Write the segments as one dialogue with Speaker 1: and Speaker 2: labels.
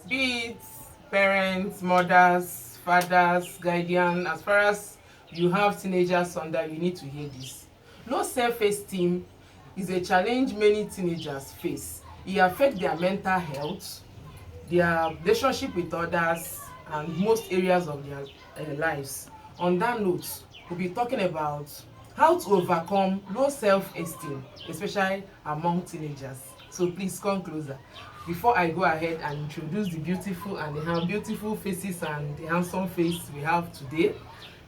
Speaker 1: Be it parents, mothers, fathers, guardian, as far as you have teenagers under, you need to hear this. Low self-esteem is a challenge many teenagers face. It affects their mental health, their relationship with others, and most areas of their lives. On that note, we'll be talking about how to overcome low self-esteem, especially among teenagers. So please come closer. Before I go ahead and introduce the beautiful and the beautiful faces and the handsome face we have today,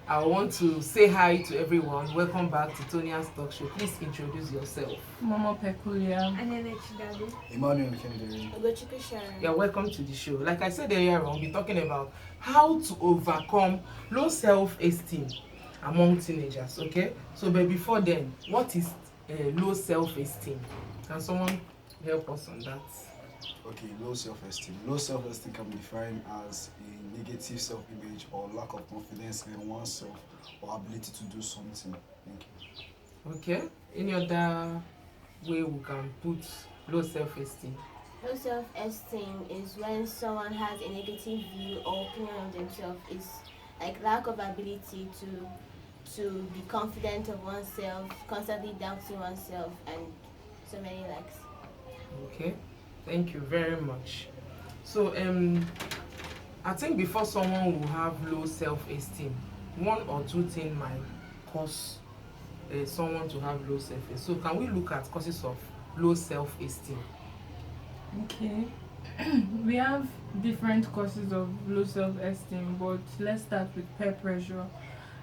Speaker 1: I want to say hi to everyone. Welcome back to Tonia'sTalk show. Please introduce yourself.
Speaker 2: Momo Peculiar.
Speaker 3: Emmanuel Kennedy.
Speaker 1: You're welcome to the show. Like I said earlier on, we'll be talking about how to overcome low self-esteem among teenagers. Okay, so but before then, what is low self-esteem? Can someone help us on that?
Speaker 3: Okay, low self-esteem. Low self-esteem can be defined as a negative self-image or lack of confidence in oneself or ability to do something. Thank you.
Speaker 1: Okay, any other way we can put low self-esteem?
Speaker 4: Low self-esteem is when someone has a negative view or opinion of themselves. It's like lack of ability to be confident of oneself, constantly doubting oneself, and so many likes.
Speaker 1: Okay, thank you very much. So I think before someone will have low self-esteem, one or two things might cause someone to have low self-esteem. So can we look at causes of low self-esteem?
Speaker 2: Okay. We have different causes of low self-esteem, but let's start with peer pressure.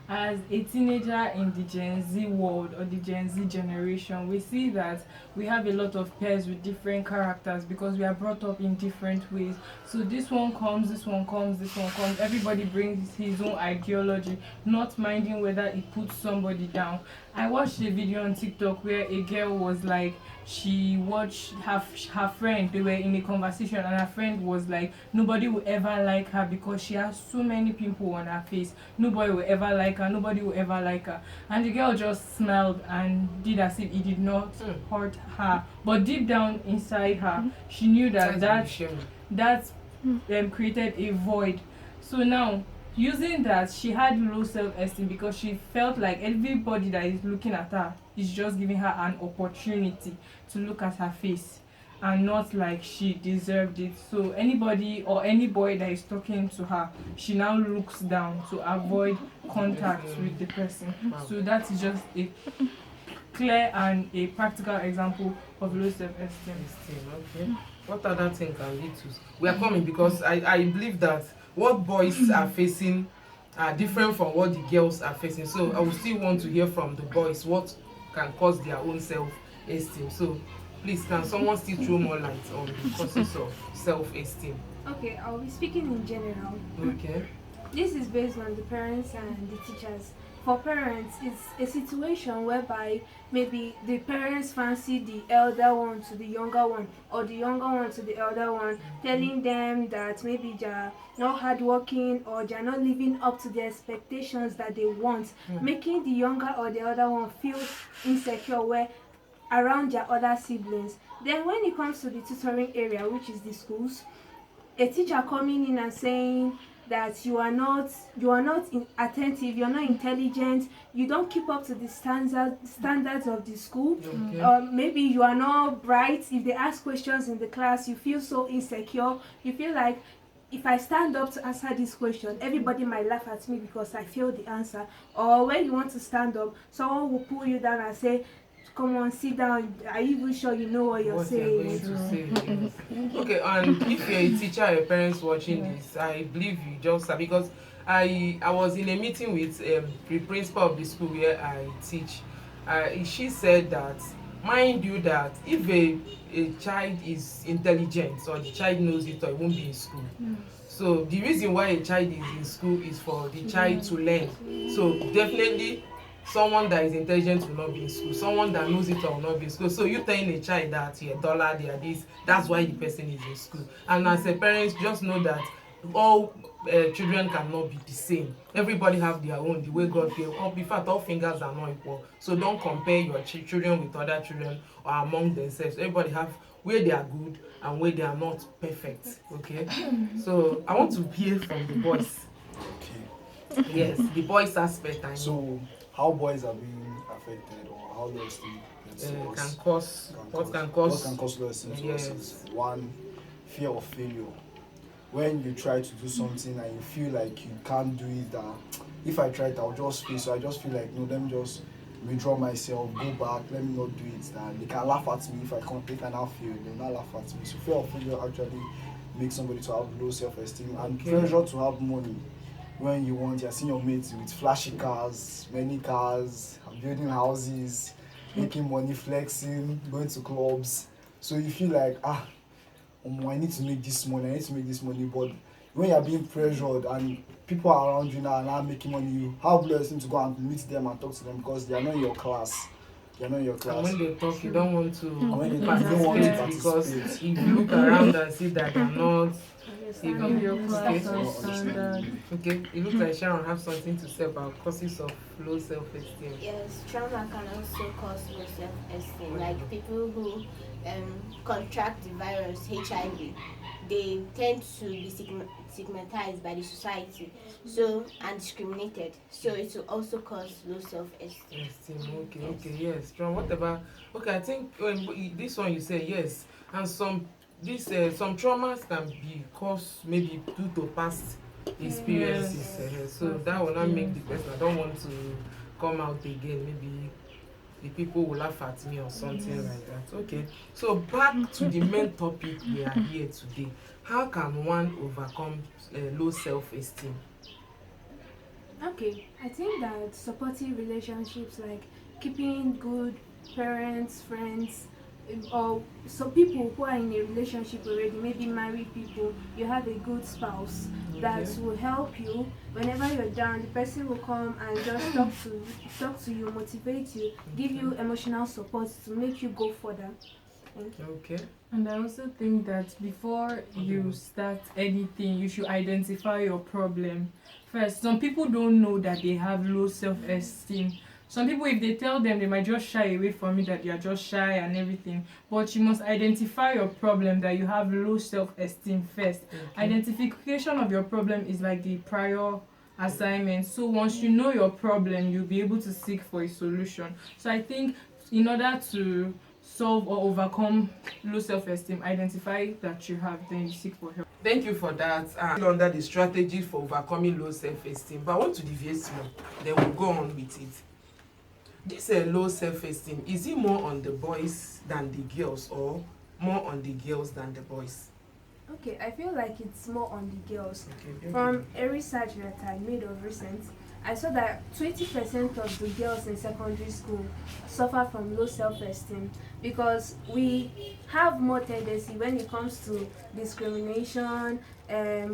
Speaker 2: As a teenager in the Gen Z world or the Gen Z generation, we see that we have a lot of peers with different characters because we are brought up in different ways. So this one comes, this one comes, this one comes. Everybody brings his own ideology, not minding whether it puts somebody down. I watched a video on TikTok where a girl was like, she watched her friend, they were in a conversation, and her friend was like, nobody will ever like her because she has so many people on her face. Nobody will ever like her, nobody will ever like her. And the girl just smiled and did as if it did not hurt her, but deep down inside her, she knew that created a void. So now, using that, she had low self-esteem because she felt like everybody that is looking at her is just giving her an opportunity to look at her face and not like she deserved it. So anybody or any boy that is talking to her, she now looks down to avoid contact with the person. So that is just a clear and a practical example of low self-esteem.
Speaker 1: Okay. What other thing can lead to? We are coming because I believe that what boys are facing are different from what the girls are facing. So I would still want to hear from the boys what can cause their own self-esteem. So please, can someone still throw more light on the causes of self-esteem?
Speaker 5: Okay, I'll be speaking in general.
Speaker 1: Okay.
Speaker 5: This is based on the parents and the teachers. For parents, it's a situation whereby maybe the parents fancy the elder one to the younger one, or the younger one to the elder one, telling them that maybe they're not hardworking or they're not living up to the expectations that they want, making the younger or the elder one feel insecure where around their other siblings. Then when it comes to the tutoring area, which is the schools, a teacher coming in and saying that you are not attentive, you're not intelligent, you don't keep up to the standards of the school. Maybe you are not bright. If they ask questions in the class, you feel so insecure. You feel like, if I stand up to answer this question, everybody might laugh at me because I failed the answer. Or when you want to stand up, someone will pull you down and say, come on, sit down. Are you even sure you know what you're saying?
Speaker 1: You're going to say, yes. Okay, and if you're a teacher or your parents watching this, I believe you just are, because I was in a meeting with the principal of the school where I teach. She said that, mind you, that if a child is intelligent or the child knows it, or it won't be in school. So the reason why a child is in school is for the child to learn. So definitely someone that is intelligent will not be in school, someone that knows it will not be in school. So you telling a child that you're dollar, they are this, that's why the person is in school. And as a parent, just know that all children cannot be the same. Everybody have their own, the way God gave. In fact, all fingers are not equal. So don't compare your children with other children or among themselves. Everybody have where they are good and where they are not perfect. Okay, so I want to hear from the boys.
Speaker 3: Okay.
Speaker 1: Yes, the boys aspect I know
Speaker 3: So, how boys are being affected, or how low esteem gets to
Speaker 1: can
Speaker 3: us?
Speaker 1: cause what can
Speaker 3: What can
Speaker 1: cause
Speaker 3: cause low esteem to us is
Speaker 1: yes.
Speaker 3: one, fear of failure. When you try to do something and you feel like you can't do it, that if I try it, I'll just fail. So I just feel like, no, let me just withdraw myself, go back, let me not do it. That they can laugh at me if I can't, if I now fail, they'll not laugh at me. So fear of failure actually makes somebody to have low self-esteem, and
Speaker 1: Okay.
Speaker 3: pressure to have money. When you want, you're seeing your mates with flashy cars, many cars, building houses, making money, flexing, going to clubs. So you feel like, I need to make this money, I need to make this money. But when you're being pressured and people are around you now and are making money, you have less to go and meet them and talk to them because they are not in your class. They are not in your
Speaker 1: And
Speaker 3: class.
Speaker 1: when they talk, you don't want to
Speaker 3: And when they talk, you don't want to
Speaker 1: participate because
Speaker 3: participate.
Speaker 1: if you look around and see that they're not
Speaker 2: Of your
Speaker 1: even
Speaker 2: class
Speaker 3: Not
Speaker 2: or
Speaker 3: understanding
Speaker 2: standard.
Speaker 3: you.
Speaker 1: okay, it looks like Sharon have something to say about causes of low self-esteem.
Speaker 4: Yes, trauma can also cause low self-esteem. Like people who contract the virus HIV, they tend to be stigmatized by the society, so and discriminated. So it will also cause low self-esteem.
Speaker 1: Esteem, okay,
Speaker 4: Yes.
Speaker 1: okay, yes. John, what about okay, I think this one you say yes. And some some traumas can be caused maybe due to past experiences.
Speaker 2: Yes.
Speaker 1: So
Speaker 2: Past
Speaker 1: that will not make the
Speaker 2: experiences.
Speaker 1: person I don't want to come out again. Maybe the people will laugh at me or something like that. Okay. So back to the main topic we are here today. How can one overcome low self-esteem?
Speaker 5: Okay, I think that supportive relationships, like keeping good parents, friends, or so people who are in a relationship already, maybe married people, you have a good spouse that
Speaker 1: Okay.
Speaker 5: will help you whenever you're down. The person will come and just talk to you, motivate you, give you emotional support to make you go further. Thank you.
Speaker 1: Okay.
Speaker 2: And I also think that before you start anything, you should identify your problem first. Some people don't know that they have low self-esteem. Some people, if they tell them, they might just shy away from it, that they are just shy and everything. But you must identify your problem, that you have low self-esteem first.
Speaker 1: Okay.
Speaker 2: Identification of your problem is like the prior assignment. So once you know your problem, you'll be able to seek for a solution. So I think in order to solve or overcome low self-esteem, identify that you have, then you seek for help.
Speaker 1: Thank you for that. Still under the strategy for overcoming low self-esteem, but I want to deviate small. Then we'll go on with it. This low self-esteem, is it more on the boys than the girls, or more on the girls than the boys?
Speaker 5: Okay, I feel like it's more on the girls.
Speaker 1: Okay.
Speaker 5: From a research that I made of recent, I saw that 20% of the girls in secondary school suffer from low self-esteem because we have more tendency when it comes to discrimination,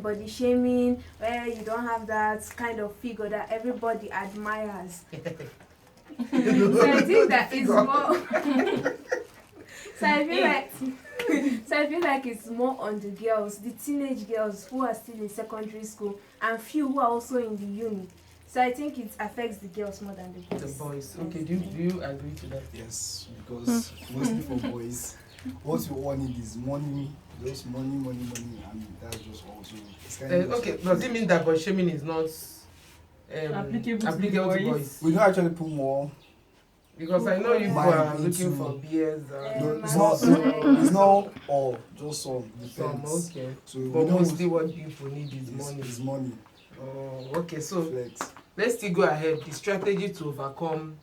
Speaker 5: body shaming, where you don't have that kind of figure that everybody admires. So I think that is more. So I feel like so I feel like it's more on the girls, the teenage girls who are still in secondary school, and few who are also in the uni. So I think it affects the girls more than the boys.
Speaker 1: The boys. Okay, do you agree to that?
Speaker 3: Yes, because mostly for boys, what you all need is money, just money, and that's just also. It's kind of
Speaker 1: Okay, does it mean that boy shaming is not
Speaker 2: Applicable to boys?
Speaker 3: we don't actually put more.
Speaker 1: Because I know you people
Speaker 3: Mine
Speaker 1: are looking
Speaker 3: into-
Speaker 1: for beers.
Speaker 3: No, it's
Speaker 5: Masculine.
Speaker 3: not all, just some.
Speaker 1: Some,
Speaker 3: Depends.
Speaker 1: okay.
Speaker 3: So we
Speaker 1: But
Speaker 3: know
Speaker 1: mostly what people need is
Speaker 3: is
Speaker 1: money.
Speaker 3: is money.
Speaker 1: Oh, okay. So
Speaker 3: Flex.
Speaker 1: let's still go ahead. The strategy to overcome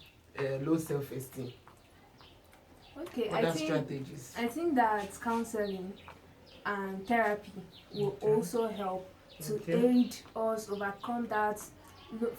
Speaker 1: low self-esteem.
Speaker 5: Okay,
Speaker 1: Other strategies.
Speaker 5: I think that counseling and therapy will
Speaker 1: Okay.
Speaker 5: also help to
Speaker 1: Okay.
Speaker 5: aid us overcome that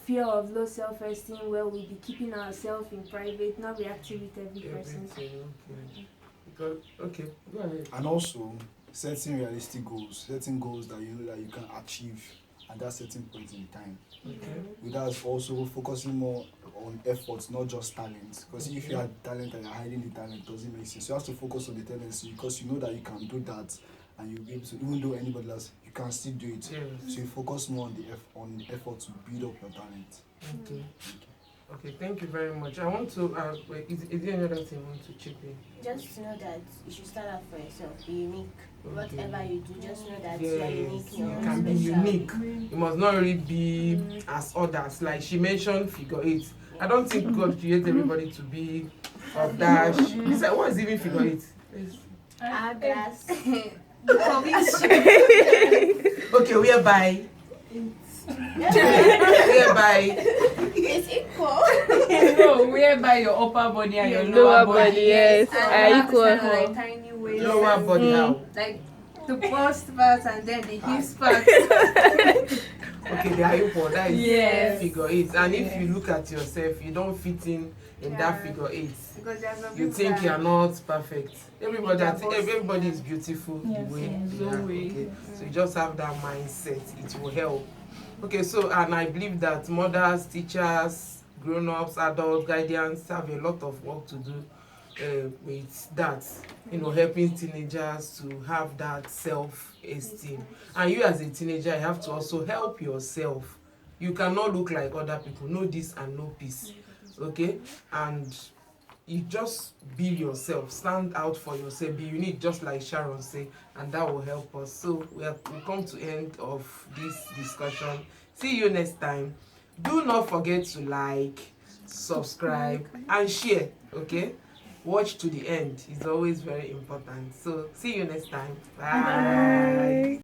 Speaker 5: fear of low self-esteem, where we'll be keeping ourselves in private, not reacting with every person.
Speaker 1: Everything, okay. Because okay, go ahead.
Speaker 3: And also setting realistic goals, setting goals that you know that you can achieve at that certain point in time.
Speaker 1: Okay.
Speaker 3: Without also focusing more on efforts, not just talent. Because if you have talent and you're hiding the talent, it doesn't make sense. You have to focus on the talent because you know that you can do that, and you'll be able to, even though anybody else, you can still do it.
Speaker 1: Yes.
Speaker 3: So you focus more on the effort to build up your talent.
Speaker 1: Okay. Okay, thank you very much. I want to, wait, is there any other thing you want to chip in?
Speaker 4: Just to know that you should stand up for yourself. Be unique.
Speaker 1: Okay.
Speaker 4: Whatever you do, just know that you are unique.
Speaker 1: Yes,
Speaker 4: You're
Speaker 1: you
Speaker 4: own
Speaker 1: can be
Speaker 4: special.
Speaker 1: unique. You must not really be as others. Like she mentioned, figure eight. I don't think God created everybody to be of dash. He said, what is even figure eight?
Speaker 4: Glass.
Speaker 1: Okay, whereby whereby
Speaker 4: It's equal.
Speaker 2: No, whereby your upper body and your
Speaker 6: Lower body, yes,
Speaker 5: And
Speaker 6: are
Speaker 5: have
Speaker 6: equal.
Speaker 5: kind of like tiny waist.
Speaker 1: lower body how?
Speaker 5: Like the bust part and then the hips part.
Speaker 1: Okay, they are equal. That is
Speaker 2: Yes.
Speaker 1: figure eight. And if
Speaker 2: Yes.
Speaker 1: you look at yourself, you don't fit in that
Speaker 5: Yeah.
Speaker 1: figure eight.
Speaker 5: Because there's some
Speaker 1: You
Speaker 5: people
Speaker 1: think
Speaker 5: that-
Speaker 1: you are not perfect. Everybody,
Speaker 5: They are
Speaker 1: everybody
Speaker 5: boss,
Speaker 1: is beautiful
Speaker 2: Yes,
Speaker 1: the way
Speaker 2: yes,
Speaker 1: they are.
Speaker 2: always.
Speaker 1: Okay, so you just have that mindset. It will help. Okay, so and I believe that mothers, teachers, grown-ups, adults, guardians have a lot of work to do with that. You know, helping teenagers to have that self-esteem. And you as a teenager, you have to also help yourself. You cannot look like other people. Know this and know peace. Okay, and you just be yourself, stand out for yourself, be unique, just like Sharon said, and that will help us. So we come to end of this discussion. See you next time. Do not forget to like, subscribe, and share. Okay, watch to the end. It's always very important. So see you next time. Bye.